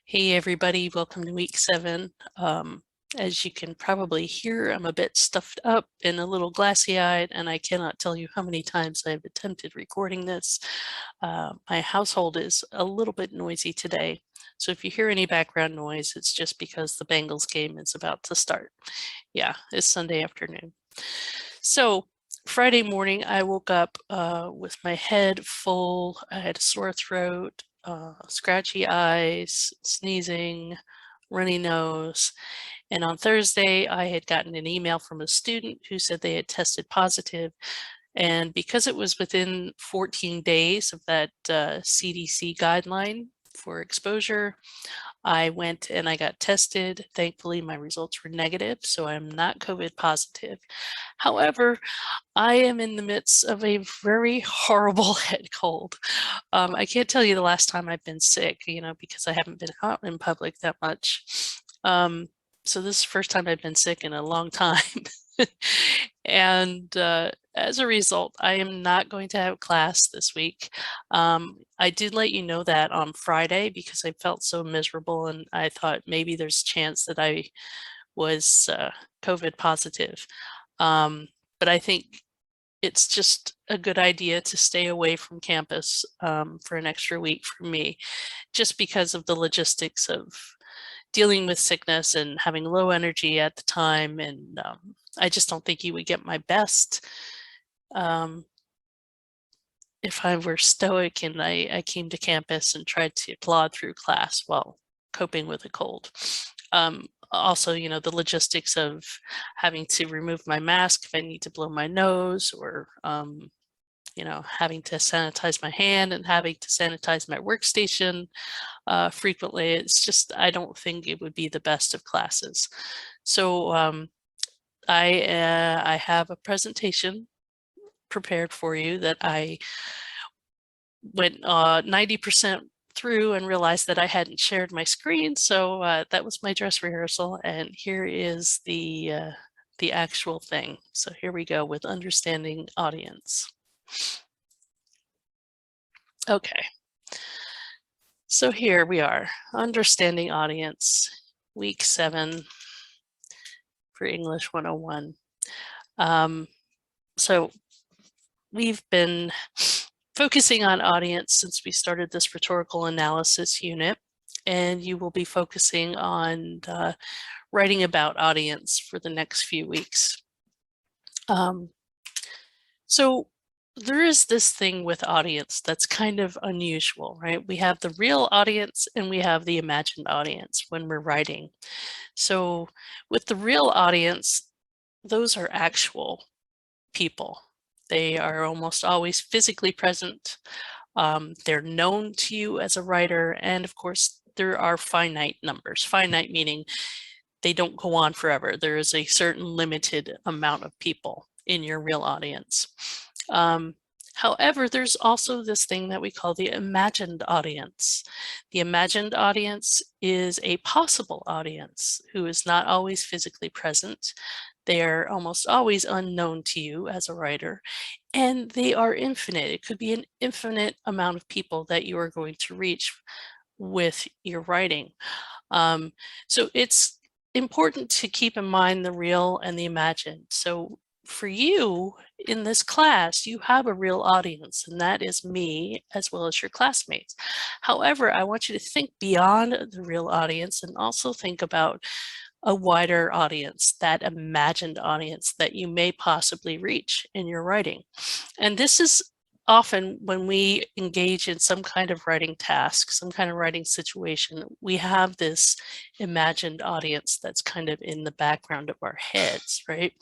Hey everybody, welcome to week 7. As you can probably hear, I'm a bit stuffed up and a little glassy-eyed, and I cannot tell you how many times I've attempted recording this. My household is a little bit noisy today, so if you hear any background noise, it's just because the Bengals game is about to start. Yeah, it's Sunday afternoon. So Friday morning, I woke up with my head full. I had a sore throat, scratchy eyes, sneezing, runny nose. And on Thursday, I had gotten an email from a student who said they had tested positive. And because it was within 14 days of that CDC guideline for exposure, I went and I got tested. Thankfully, my results were negative, so I'm not COVID positive. However, I am in the midst of a very horrible head cold. I can't tell you the last time I've been sick, because I haven't been out in public that much. So this is the first time I've been sick in a long time. And as a result, I am not going to have class this week. I did let you know that on Friday because I felt so miserable and I thought maybe there's a chance that I was COVID positive. But I think it's just a good idea to stay away from campus for an extra week for me, just because of the logistics of dealing with sickness and having low energy at the time. And I just don't think you would get my best if I were stoic and I came to campus and tried to plod through class while coping with a cold. Also, the logistics of having to remove my mask if I need to blow my nose, or having to sanitize my hand and having to sanitize my workstation frequently. It's just, I don't think it would be the best of classes. So I have a presentation prepared for you that I went 90% through and realized that I hadn't shared my screen. So that was my dress rehearsal. And here is the actual thing. So here we go with understanding audience. Okay. So here we are, understanding audience, week 7 for English 101. So we've been focusing on audience since we started this rhetorical analysis unit, and you will be focusing on writing about audience for the next few weeks. So there is this thing with audience that's kind of unusual, right? We have the real audience and we have the imagined audience when we're writing. So with the real audience, those are actual people. They are almost always physically present. They're known to you as a writer. And of course, there are finite numbers. Finite meaning they don't go on forever. There is a certain limited amount of people in your real audience. However, there's also this thing that we call the imagined audience. The imagined audience is a possible audience who is not always physically present. They are almost always unknown to you as a writer, and they are infinite. It could be an infinite amount of people that you are going to reach with your writing. So it's important to keep in mind the real and the imagined. So for you in this class, you have a real audience, and that is me as well as your classmates. However, I want you to think beyond the real audience and also think about a wider audience, that imagined audience that you may possibly reach in your writing. And this is often when we engage in some kind of writing task, some kind of writing situation, we have this imagined audience that's kind of in the background of our heads, right?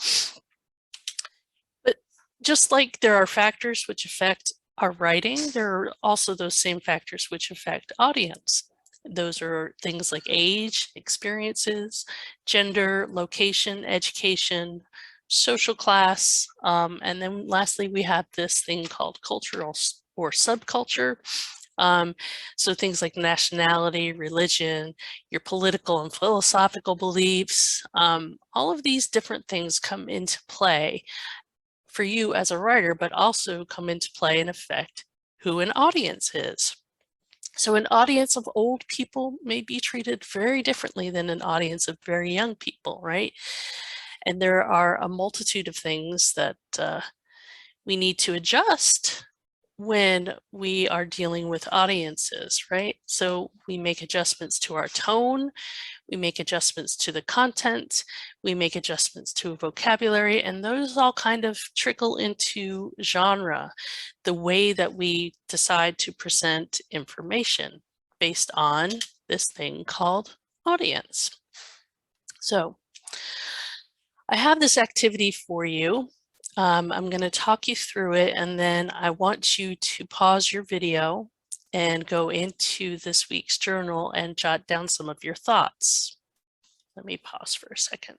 But just like there are factors which affect our writing, there are also those same factors which affect audience. Those are things like age, experiences, gender, location, education, social class, and then lastly, we have this thing called cultural or subculture. So things like nationality, religion, your political and philosophical beliefs, all of these different things come into play for you as a writer, but also come into play and affect who an audience is. So an audience of old people may be treated very differently than an audience of very young people, right? And there are a multitude of things that we need to adjust when we are dealing with audiences, right? So we make adjustments to our tone, we make adjustments to the content, we make adjustments to vocabulary, and those all kind of trickle into genre, the way that we decide to present information based on this thing called audience. So I have this activity for you. I'm going to talk you through it, and then I want you to pause your video and go into this week's journal and jot down some of your thoughts. Let me pause for a second.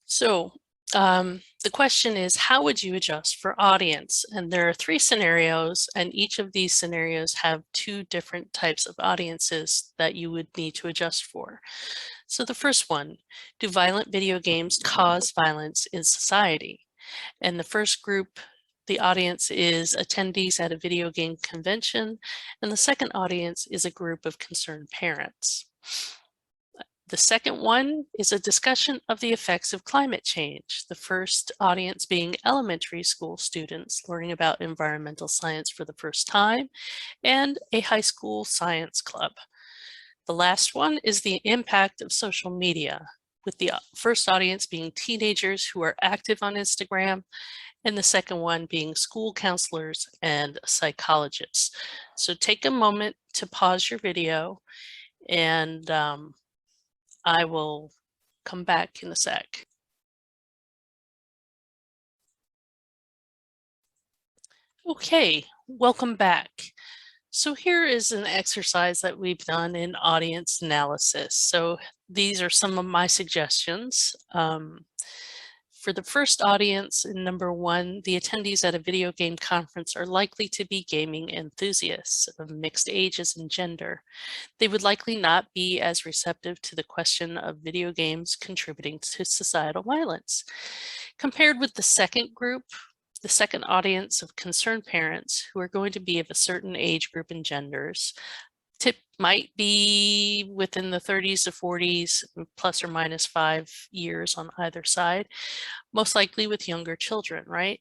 So the question is, how would you adjust for audience? And there are 3 scenarios, and each of these scenarios have 2 different types of audiences that you would need to adjust for. So the first one, do violent video games cause violence in society? And the first group, the audience is attendees at a video game convention, and the second audience is a group of concerned parents. The second one is a discussion of the effects of climate change, the first audience being elementary school students learning about environmental science for the first time, and a high school science club. The last one is the impact of social media, with the first audience being teenagers who are active on Instagram, and the second one being school counselors and psychologists. So take a moment to pause your video, and I will come back in a sec. Okay, welcome back. So here is an exercise that we've done in audience analysis. So these are some of my suggestions. For the first audience, in number 1, the attendees at a video game conference are likely to be gaming enthusiasts of mixed ages and gender. They would likely not be as receptive to the question of video games contributing to societal violence. Compared with the second group, the second audience of concerned parents who are going to be of a certain age group and genders, might be within the 30s to 40s, plus or minus 5 years on either side, most likely with younger children, right?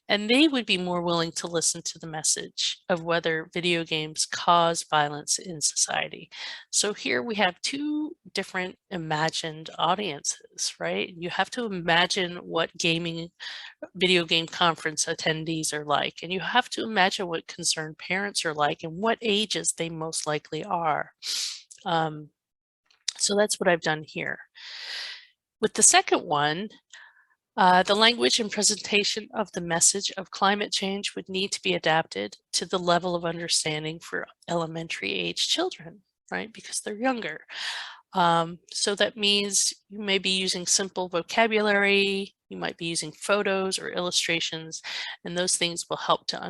And they would be more willing to listen to the message of whether video games cause violence in society. So here we have 2 different imagined audiences, right? You have to imagine what video game conference attendees are like, and you have to imagine what concerned parents are like and what ages they most likely are. So that's what I've done here. With the second one, the language and presentation of the message of climate change would need to be adapted to the level of understanding for elementary age children, right? Because they're younger. So that means you may be using simple vocabulary, you might be using photos or illustrations, and those things will help to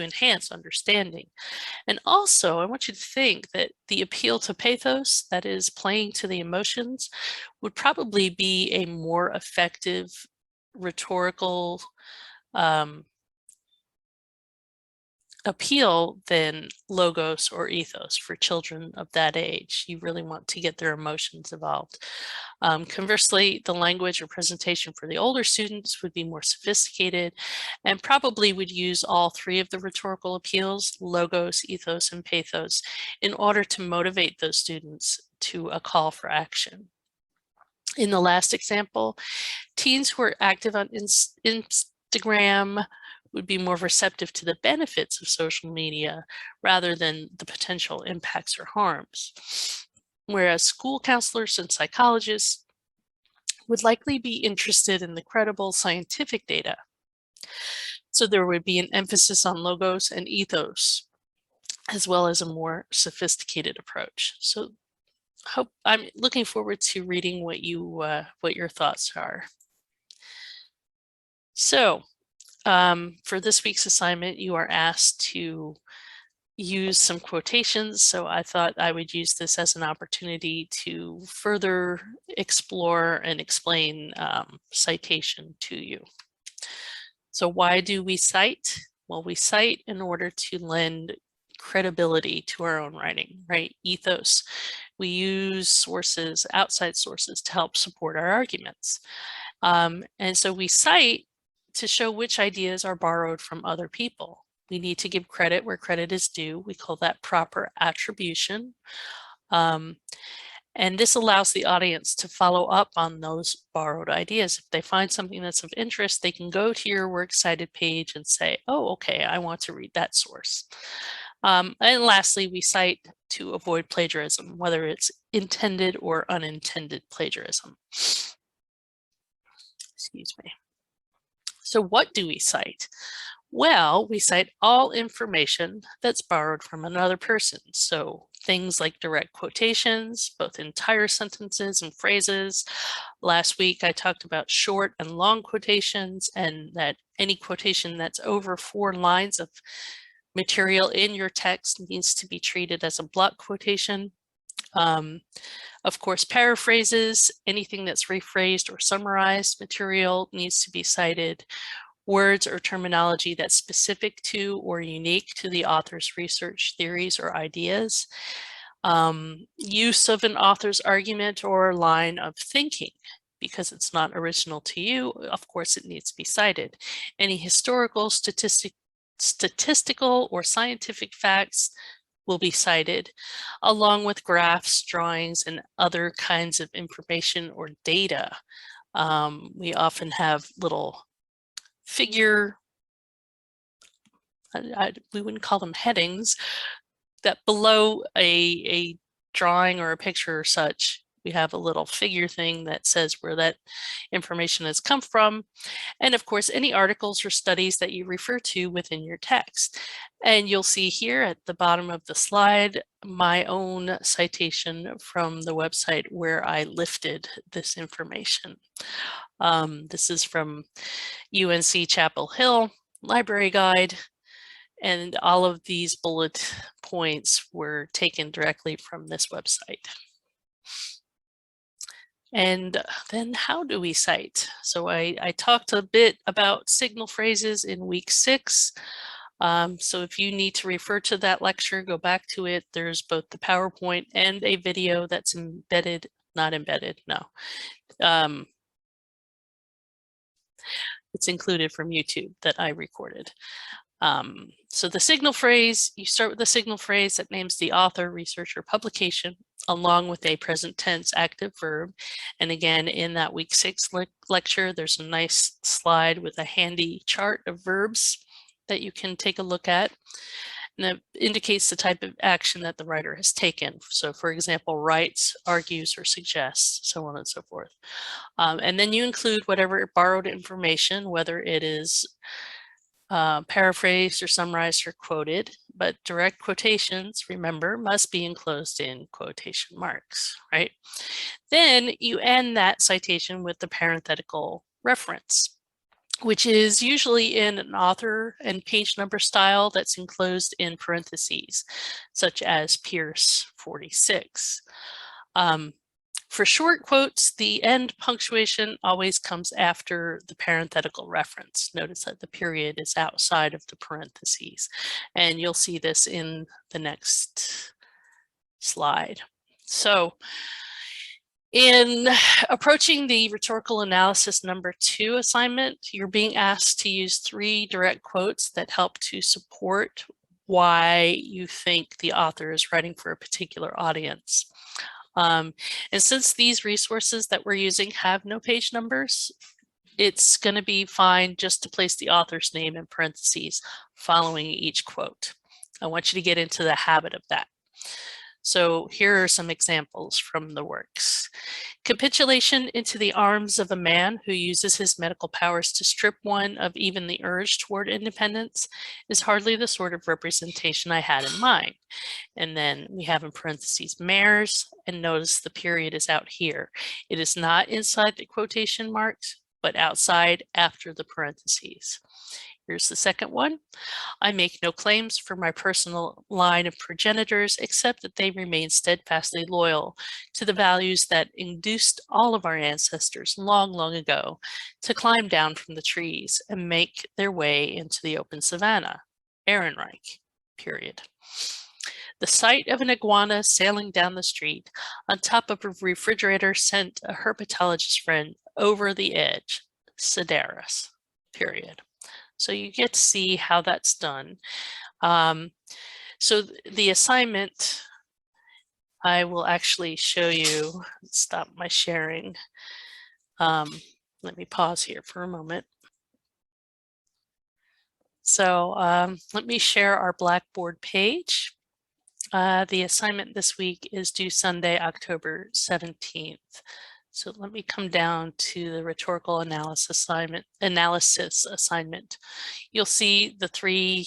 enhance understanding. And also, I want you to think that the appeal to pathos, that is playing to the emotions, would probably be a more effective rhetorical appeal than logos or ethos for children of that age. You really want to get their emotions involved. Conversely, the language or presentation for the older students would be more sophisticated and probably would use all 3 of the rhetorical appeals, logos, ethos, and pathos, in order to motivate those students to a call for action. In the last example, teens who are active on Instagram would be more receptive to the benefits of social media rather than the potential impacts or harms. Whereas school counselors and psychologists would likely be interested in the credible scientific data. So there would be an emphasis on logos and ethos, as well as a more sophisticated approach. So I'm looking forward to reading what your thoughts are. So for this week's assignment, you are asked to use some quotations. So I thought I would use this as an opportunity to further explore and explain citation to you. So why do we cite? Well, we cite in order to lend credibility to our own writing, right? Ethos. We use sources, outside sources, to help support our arguments. And so we cite to show which ideas are borrowed from other people. We need to give credit where credit is due. We call that proper attribution. And this allows the audience to follow up on those borrowed ideas. If they find something that's of interest, they can go to your Works Cited page and say, oh, okay, I want to read that source. And lastly, we cite to avoid plagiarism, whether it's intended or unintended plagiarism. Excuse me. So what do we cite? Well, we cite all information that's borrowed from another person. So things like direct quotations, both entire sentences and phrases. Last week, I talked about short and long quotations, and that any quotation that's over 4 lines of material in your text needs to be treated as a block quotation. Of course, paraphrases, anything that's rephrased or summarized material needs to be cited. Words or terminology that's specific to or unique to the author's research theories or ideas. Use of an author's argument or line of thinking. Because it's not original to you, of course it needs to be cited. Any historical, statistical, or scientific facts will be cited, along with graphs, drawings, and other kinds of information or data. We often have little figure, we wouldn't call them headings, that below a drawing or a picture or such, we have a little figure thing that says where that information has come from. And of course, any articles or studies that you refer to within your text. And you'll see here at the bottom of the slide, my own citation from the website where I lifted this information. This is from UNC Chapel Hill Library Guide, and all of these bullet points were taken directly from this website. And then how do we cite? So I talked a bit about signal phrases in week 6. So if you need to refer to that lecture, go back to it. There's both the PowerPoint and a video that's embedded, not embedded, no. It's included from YouTube that I recorded. So the signal phrase, you start with the signal phrase that names the author, research, or publication, along with a present tense active verb. And again, in that week 6 lecture, there's a nice slide with a handy chart of verbs that you can take a look at. And that indicates the type of action that the writer has taken. So for example, writes, argues, or suggests, so on and so forth. And then you include whatever borrowed information, whether it is paraphrased or summarized or quoted, but direct quotations, remember, must be enclosed in quotation marks, right? Then you end that citation with the parenthetical reference, which is usually in an author and page number style that's enclosed in parentheses, such as Pierce 46. For short quotes, the end punctuation always comes after the parenthetical reference. Notice that the period is outside of the parentheses, and you'll see this in the next slide. So in approaching the rhetorical analysis number 2 assignment, you're being asked to use 3 direct quotes that help to support why you think the author is writing for a particular audience. And since these resources that we're using have no page numbers, it's going to be fine just to place the author's name in parentheses following each quote. I want you to get into the habit of that. So here are some examples from the works. Capitulation into the arms of a man who uses his medical powers to strip one of even the urge toward independence is hardly the sort of representation I had in mind. And then we have in parentheses mares, and notice the period is out here. It is not inside the quotation marks, but outside after the parentheses. Here's the second one. I make no claims for my personal line of progenitors, except that they remain steadfastly loyal to the values that induced all of our ancestors long, long ago to climb down from the trees and make their way into the open savanna. Ehrenreich, period. The sight of an iguana sailing down the street on top of a refrigerator sent a herpetologist friend over the edge. Sedaris, period. So you get to see how that's done. So the assignment, I will actually show you, stop my sharing. Let me pause here for a moment. So let me share our Blackboard page. The assignment this week is due Sunday, October 17th. So let me come down to the rhetorical analysis assignment. You'll see the 3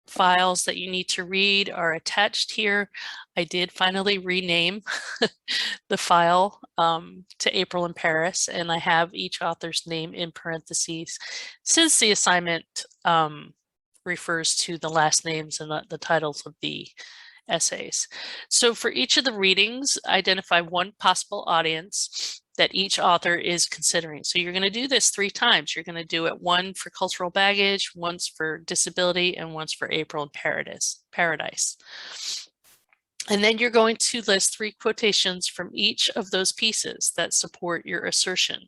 files that you need to read are attached here. I did finally rename the file to April in Paris, and I have each author's name in parentheses since the assignment refers to the last names and the titles of the essays. So for each of the readings, identify one possible audience that each author is considering. So you're going to do this 3 times. You're going to do it one for cultural baggage, once for disability, and once for April in Paradise. And then you're going to list 3 quotations from each of those pieces that support your assertion.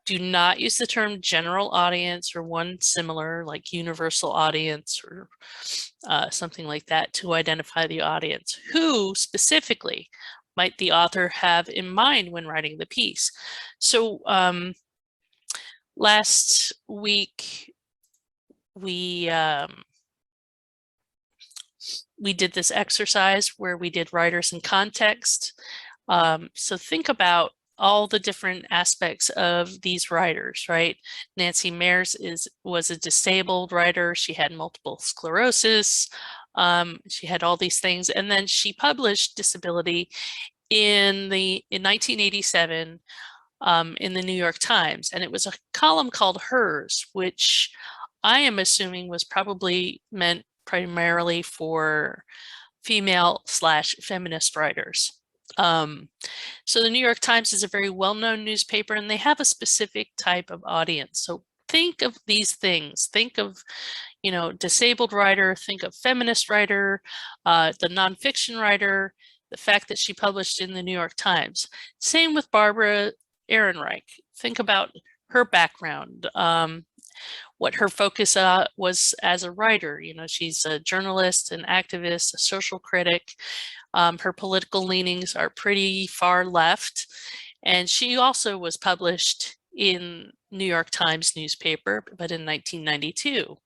Do not use the term general audience or one similar like universal audience or something like that to identify the audience. Who specifically might the author have in mind when writing the piece? So last week we did this exercise where we did writers in context. So think about all the different aspects of these writers, right? Nancy Mears was a disabled writer. She had multiple sclerosis. She had all these things. And then she published Disability in 1987 in the New York Times. And it was a column called Hers, which I am assuming was probably meant primarily for female/feminist writers. So the New York Times is a very well-known newspaper, and they have a specific type of audience. So think of these things. Think of, disabled writer, think of feminist writer, the nonfiction writer, the fact that she published in the New York Times. Same with Barbara Ehrenreich. Think about her background, what her focus was as a writer. She's a journalist, an activist, a social critic. Her political leanings are pretty far left, and she also was published in New York Times newspaper, but in 1992.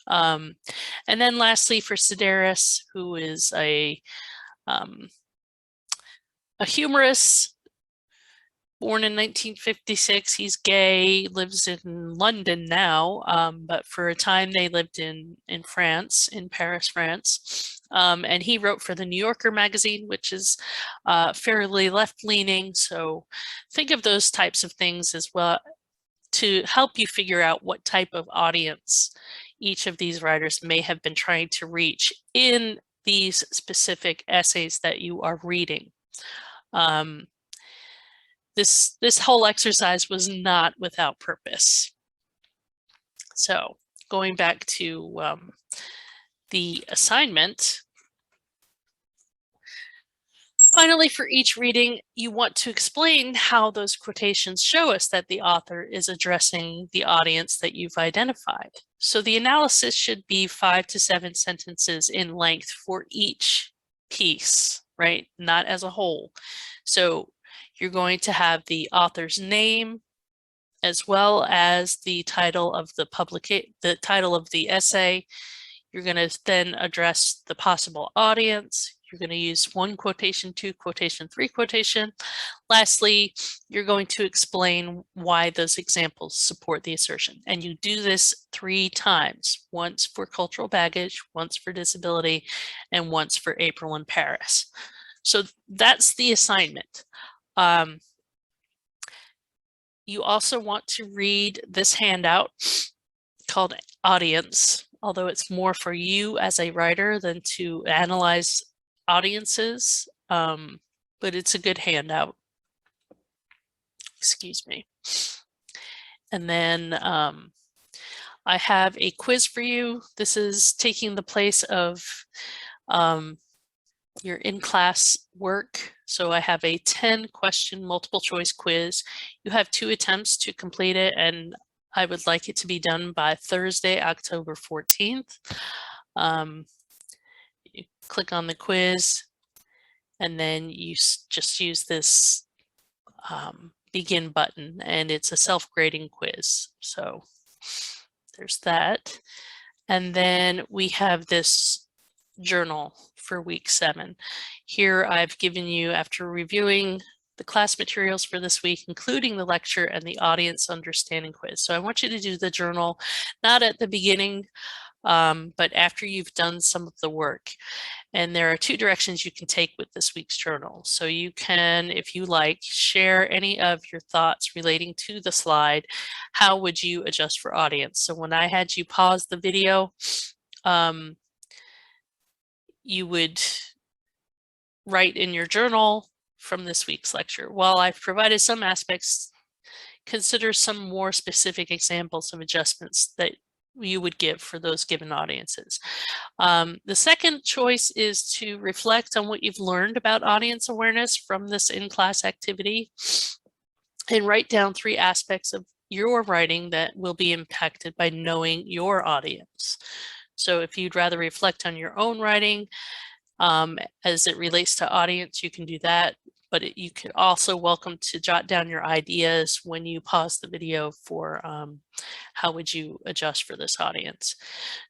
And then lastly, for Sedaris, who is a humorist, born in 1956, he's gay, lives in London now, but for a time they lived in France, in Paris, France. And he wrote for the New Yorker magazine, which is fairly left-leaning. So think of those types of things as well to help you figure out what type of audience each of these writers may have been trying to reach in these specific essays that you are reading. This whole exercise was not without purpose. So going back to the assignment, finally, for each reading, you want to explain how those quotations show us that the author is addressing the audience that you've identified. So the analysis should be 5 to 7 sentences in length for each piece, right? Not as a whole. So you're going to have the author's name as well as the title of the title of the essay. You're going to then address the possible audience. You're going to use 1 quotation, 2 quotation, 3 quotation. Lastly, you're going to explain why those examples support the assertion. And you do this 3 times, once for cultural baggage, once for disability, and once for April in Paris. So that's the assignment. You also want to read this handout called audience, although it's more for you as a writer than to analyze audiences, but it's a good handout. Excuse me. And then I have a quiz for you. This is taking the place of your in-class work. So I have a 10-question multiple choice quiz. You have 2 attempts to complete it, and I would like it to be done by Thursday, October 14th. You click on the quiz, and then you just use this begin button, and it's a self-grading quiz. So there's that. And then we have this journal for week 7. Here I've given you, after reviewing the class materials for this week, including the lecture and the audience understanding quiz. So I want you to do the journal, not at the beginning, but after you've done some of the work. And there are 2 directions you can take with this week's journal. So you can, if you like, share any of your thoughts relating to the slide. How would you adjust for audience? So when I had you pause the video, you would write in your journal from this week's lecture. While I've provided some aspects, consider some more specific examples of adjustments that you would give for those given audiences. The second choice is to reflect on what you've learned about audience awareness from this in-class activity and write down 3 aspects of your writing that will be impacted by knowing your audience. So if you'd rather reflect on your own writing as it relates to audience, you can do that. But you can also welcome to jot down your ideas when you pause the video for how would you adjust for this audience.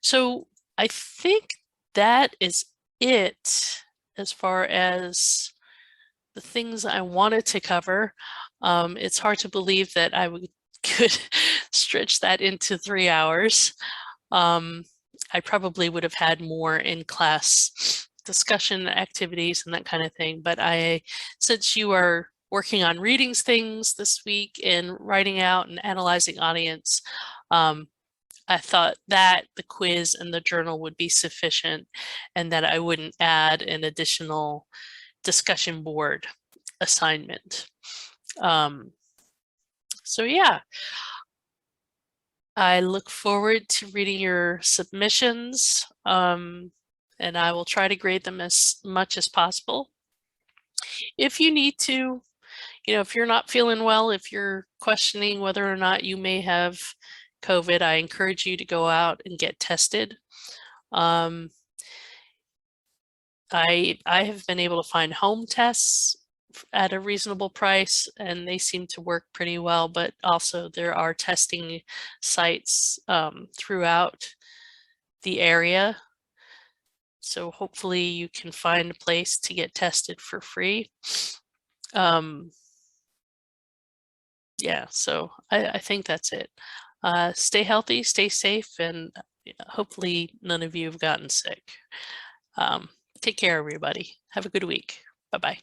So I think that is it as far as the things I wanted to cover. It's hard to believe that could stretch that into 3 hours. I probably would have had more in-class discussion activities and that kind of thing, but since you are working on reading things this week and writing out and analyzing audience, I thought that the quiz and the journal would be sufficient and that I wouldn't add an additional discussion board assignment. So yeah, I look forward to reading your submissions, and I will try to grade them as much as possible. If you need to, if you're not feeling well, if you're questioning whether or not you may have COVID, I encourage you to go out and get tested. I have been able to find home tests at a reasonable price, and they seem to work pretty well, but also there are testing sites throughout the area. So hopefully you can find a place to get tested for free. Yeah, so I think that's it. Stay healthy, stay safe, and hopefully none of you have gotten sick. Take care, everybody. Have a good week. Bye-bye.